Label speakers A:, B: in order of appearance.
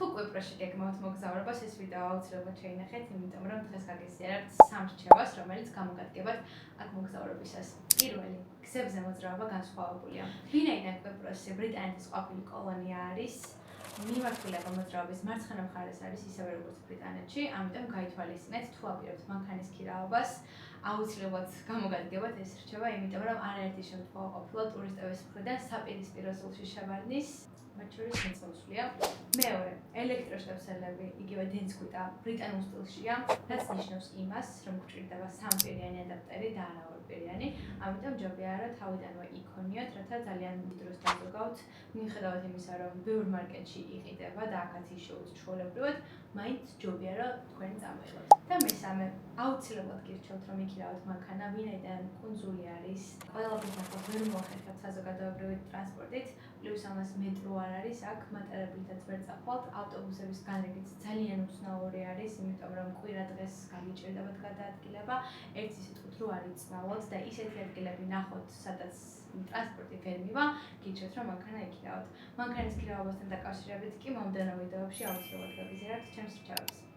A: თუ კვიპროსში გეგმავთ მოგზაურობას, ეს ვიდეო აუცილებლად შეინახეთ, იმიტომ რომ დღეს გაგიზიარებთ 3 რჩევას, რომელიც გამოგადგებათ აქ მოგზაურობისას. პირველი, გზებზე მოძრაობა განსხვავებულია. ვინაიდან კვიპროსი ბრიტანეთის ყოფილი კოლონია არის, მიმართულება მოძრაობის მარცხენა მხარეს არის ისევე როგორც ბრიტანეთში, ამიტომ გაითვალისწინეთ, თუ აპირებთ მანქანის ქირავებას, აუცილებლად გამოგადგებათ ეს რჩევა, იმიტომ რომ არაერთი შემთხვევა ყოფილა ტურისტების მხრიდან საპირისპირო ზოლში შევარდნის, მათ შორის მეწამოსვლია. მეორე, ელექტროშევსელები, იგივე დენცკვიტა ბრიტანულ სტილშია, რაც ნიშნავს იმას, რომ გვჭირდება სამპირიანი ადაპტერი და არა ორპირიანი, ამიტომ ჯობია რომ თავიდანვე იქონიოთ, რათა ძალიან დიდ დროს დაგოგავთ, მიუხედავად იმისა, რომ ბევრ მარკეტში იყიდება და აქაც იშოვთ ჩვეულებრივად, მაინც ჯობია რომ თქვენ წამოიღოთ. და მესამე, აუცილებლად გირჩევთ რომ იქირავთ მანქანა, ვინაიდან კუნძული არის, ყველაფერს ახლა ვერ მოახერხებთ საზოგადოებრივი ტრანსპორტით, პლუს ამას მეტრო არ არის, აქ მატარებლითაც ვერ წახვალთ, ავტობუსების განრიგიც ძალიან უცნაური არის, იმიტომ რომ კვირა დღეს გაგიჭირდებათ გადაადგილება, ერთი სიტყვით რო არ იწნავოთ და ისეთი ადგილები ნახოთ, სადაც ტრანსპორტი ვერ მივა, გირჩევთ რომ მანქანა იქირავთ. მანქანის ქირავებასთან დაკავშირებით კი მომდევნო ვიდეოებში აუცილებლად გაგიზიარებთ ჩემს რჩევებს.